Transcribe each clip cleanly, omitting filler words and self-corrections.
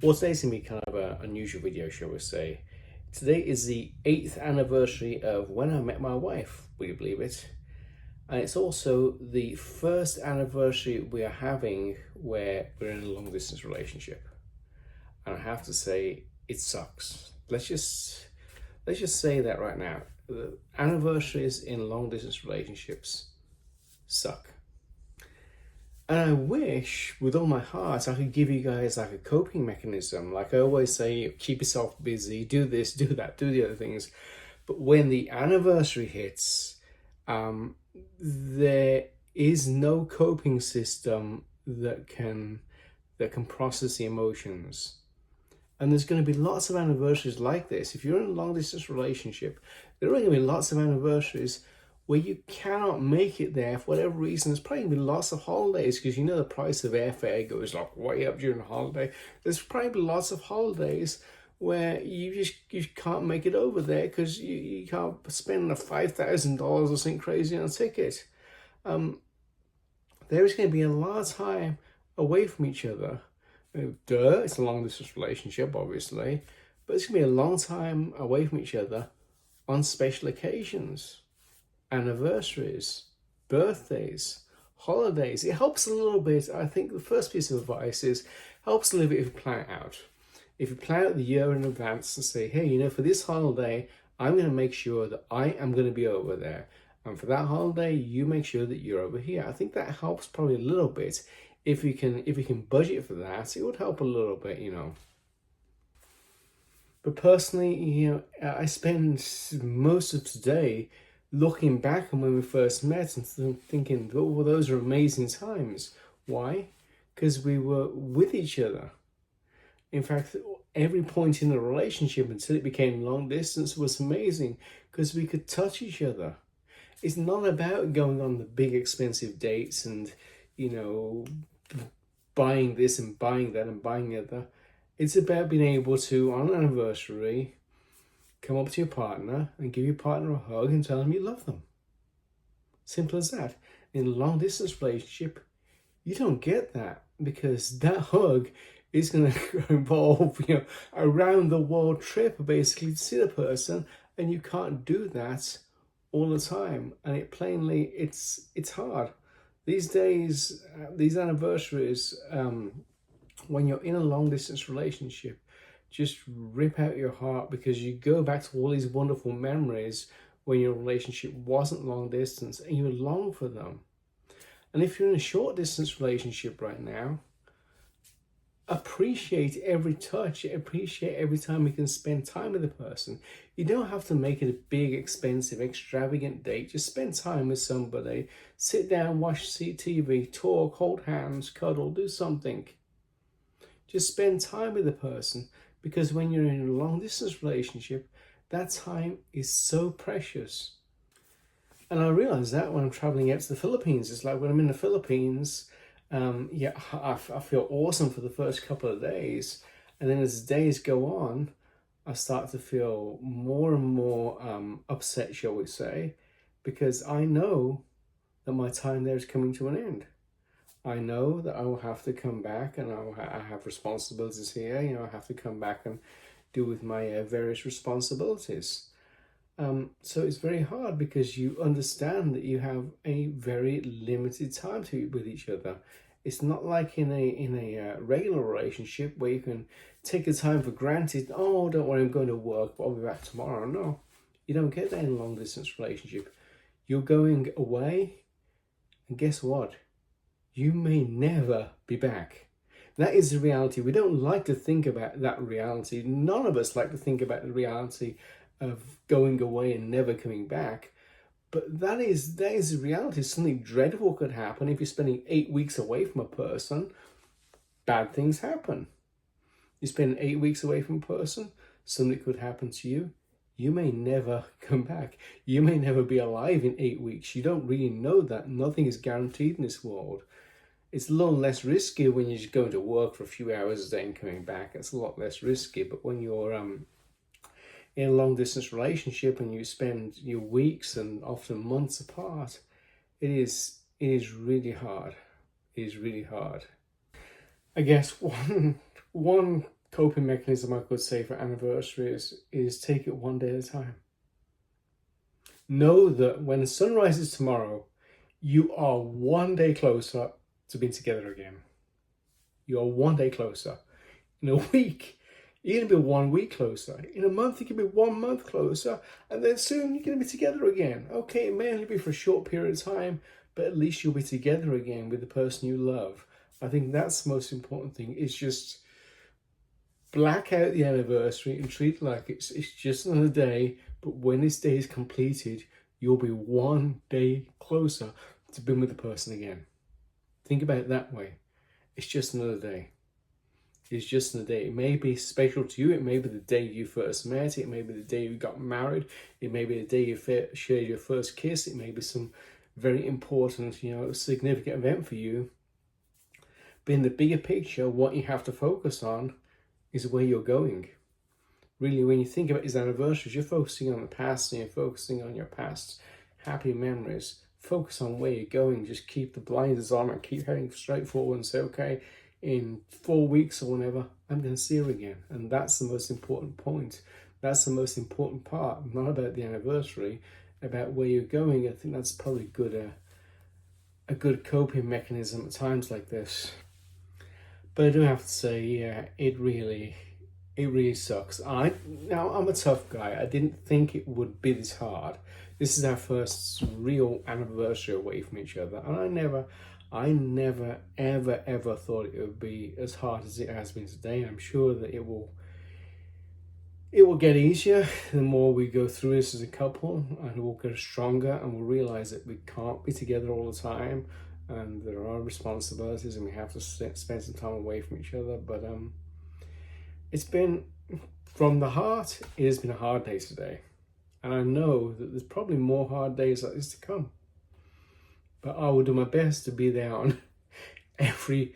Well, today's going to be kind of an unusual video, shall we say. Today is the 8th anniversary of when I met my wife, will you believe it? And it's also the first anniversary we are having where we're in a long distance relationship. And I have to say, it sucks. Let's just say that right now. The anniversaries in long distance relationships suck. And I wish with all my heart I could give you guys like a coping mechanism. Like I always say, keep yourself busy, do this, do that, do the other things. But when the anniversary hits, there is no coping system that can process the emotions. And there's going to be lots of anniversaries like this. If you're in a long distance relationship, there are going to be lots of anniversaries where you cannot make it there for whatever reason. There's probably going to be lots of holidays because you know the price of airfare goes like way up during the holiday. There's probably lots of holidays where you can't make it over there because you can't spend $5,000 or something crazy on a ticket. There is going to be a lot of time away from each other. It's a long distance relationship, obviously, but it's going to be a long time away from each other on special occasions, anniversaries, birthdays, holidays. It helps a little bit. I think the first piece of advice is helps a little bit if you plan it out. If you plan out the year in advance and say, hey, for this holiday, I'm going to make sure that I am going to be over there. And for that holiday, you make sure that you're over here. I think that helps probably a little bit. If you can budget for that, it would help a little bit, But personally, I spend most of today looking back on when we first met and thinking, oh, those are amazing times. Why? Because we were with each other. In fact, every point in the relationship until it became long distance was amazing because we could touch each other. It's not about going on the big expensive dates and, buying this and buying that and buying the other. It's about being able to, on an anniversary, come up to your partner and give your partner a hug and tell them you love them. Simple as that. In a long distance relationship, you don't get that because that hug is going to involve, a round the world trip basically to see the person, and you can't do that all the time. And it's hard. These days, these anniversaries, when you're in a long distance relationship, just rip out your heart because you go back to all these wonderful memories when your relationship wasn't long distance and you long for them. And if you're in a short distance relationship right now, appreciate every touch, appreciate every time you can spend time with the person. You don't have to make it a big, expensive, extravagant date. Just spend time with somebody, sit down, watch TV, talk, hold hands, cuddle, do something. Just spend time with the person because when you're in a long distance relationship, that time is so precious. And I realize that when I'm traveling out to the Philippines. It's like when I'm in the Philippines, I feel awesome for the first couple of days. And then as the days go on, I start to feel more and more upset, shall we say, because I know that my time there is coming to an end. I know that I will have to come back and I have responsibilities here. I have to come back and deal with my various responsibilities. So it's very hard because you understand that you have a very limited time with each other. It's not like in a regular relationship where you can take the time for granted. Oh, don't worry, I'm going to work, but I'll be back tomorrow. No, you don't get that in a long distance relationship. You're going away, and guess what? You may never be back. That is the reality. We don't like to think about that reality. None of us like to think about the reality of going away and never coming back. But that is the reality. Something dreadful could happen if you're spending 8 weeks away from a person. Bad things happen. You spend 8 weeks away from a person, something could happen to you. You may never come back. You may never be alive in 8 weeks. You don't really know that. Nothing is guaranteed in this world. It's a little less risky when you're just going to work for a few hours a day and coming back. It's a lot less risky. But when you're in a long distance relationship and you spend your weeks and often months apart, it is really hard. It is really hard. I guess one coping mechanism I could say for anniversaries is take it one day at a time. Know that when the sun rises tomorrow, you are one day closer to being together again. You are one day closer. In a week, you're going to be 1 week closer. In a month, you can be 1 month closer. And then soon, you're going to be together again. Okay, it may only be for a short period of time, but at least you'll be together again with the person you love. I think that's the most important thing, is just black out the anniversary and treat it like it's just another day. But when this day is completed, you'll be 1 day closer to being with the person again. Think about it that way. It's just another day. It's just another day. It may be special to you. It may be the day you first met. It may be the day you got married. It may be the day you shared your first kiss. It may be some very important, significant event for you. But in the bigger picture, what you have to focus on is where you're going. Really, when you think about these anniversaries, you're focusing on the past and you're focusing on your past happy memories. Focus on where you're going. Just keep the blinders on and keep heading straight forward and say, okay, in 4 weeks or whenever, I'm going to see her again. And that's the most important point. That's the most important part. Not about the anniversary, about where you're going. I think that's probably a good coping mechanism at times like this. But I do have to say, yeah, it really sucks. Now I'm a tough guy. I didn't think it would be this hard. This is our first real anniversary away from each other, and I never ever thought it would be as hard as it has been today. I'm sure that it will get easier the more we go through this as a couple, and we'll get stronger, and we'll realize that we can't be together all the time, and there are responsibilities, and we have to spend some time away from each other. But it's been, from the heart, it has been a hard day today. And I know that there's probably more hard days like this to come. But I will do my best to be there on every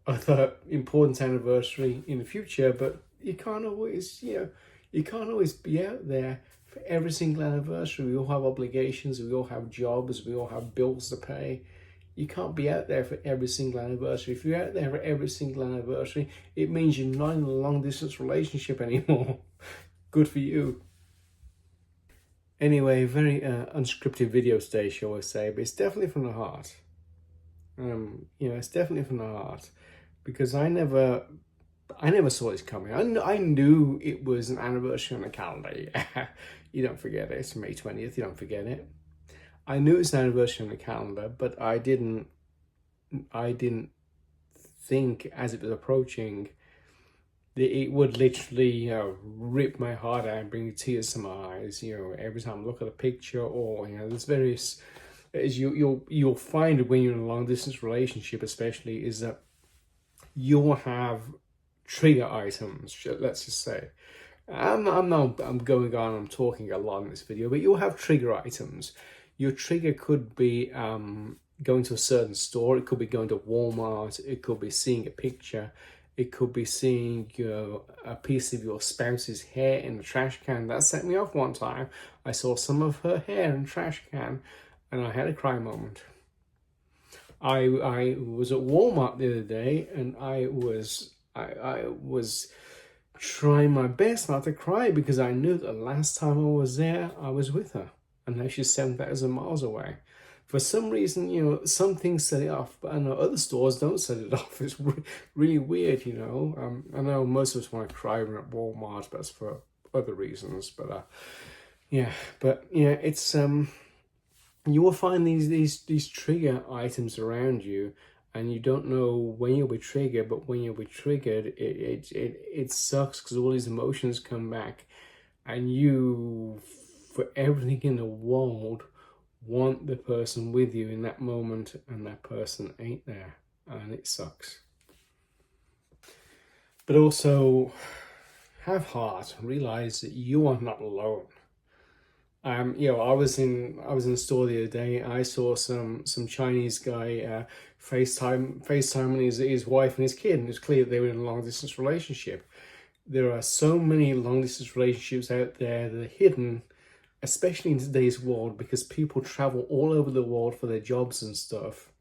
other important anniversary in the future. But you can't always, be out there for every single anniversary. We all have obligations, we all have jobs, we all have bills to pay. You can't be out there for every single anniversary. If you're out there for every single anniversary, it means you're not in a long distance relationship anymore. Good for you. Anyway, very unscripted video today, shall I say, but it's definitely from the heart. It's definitely from the heart, because I never saw this coming. I knew it was an anniversary on the calendar. Yeah. You don't forget it. It's May 20th. You don't forget it. I knew it was an anniversary on the calendar, but I didn't think as it was approaching that it would literally, rip my heart out and bring tears to my eyes. Every time I look at a picture, or there's various, as you'll find when you're in a long distance relationship, especially, is that you'll have trigger items. Let's just say, I'm going on. I'm talking a lot in this video, but you'll have trigger items. Your trigger could be going to a certain store. It could be going to Walmart. It could be seeing a picture. It could be seeing a piece of your spouse's hair in the trash can. That set me off one time. I saw some of her hair in the trash can, and I had a cry moment. I was at Walmart the other day, and I was trying my best not to cry, because I knew that the last time I was there, I was with her. And now she's 7,000 miles away. For some reason, some things set it off, but I know other stores don't set it off. It's really weird, I know most of us want to cry when at Walmart, but that's for other reasons. But it's you will find these trigger items around you, and you don't know when you'll be triggered. But when you'll be triggered, it sucks, because all these emotions come back, and you, for everything in the world, want the person with you in that moment, and that person ain't there, and it sucks. But also, have heart. Realize that you are not alone. I was in the store the other day. I saw some Chinese guy FaceTiming his wife and his kid, and it's clear they were in a long distance relationship. There are so many long distance relationships out there that are hidden, especially in today's world, because people travel all over the world for their jobs and stuff,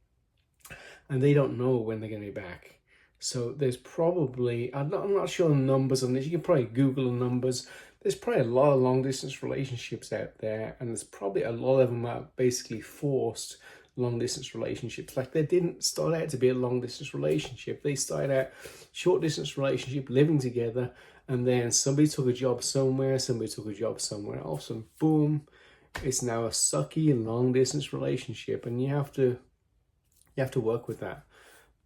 and they don't know when they're going to be back. So there's probably, I'm not sure the numbers on this, you can probably Google the numbers. There's probably a lot of long distance relationships out there, and there's probably a lot of them are basically forced long distance relationships. Like, they didn't start out to be a long distance relationship. They started out short distance relationship, living together, and then somebody took a job somewhere, somebody took a job somewhere else, and boom, it's now a sucky long distance relationship, and you have to work with that.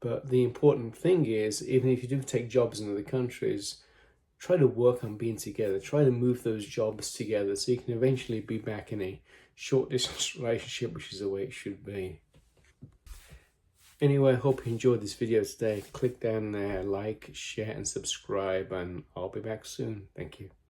But the important thing is, even if you do take jobs in other countries, try to work on being together. Try to move those jobs together so you can eventually be back in a short distance relationship, which is the way it should be. Anyway, I hope you enjoyed this video today. Click down there, like, share, and subscribe, and I'll be back soon. Thank you.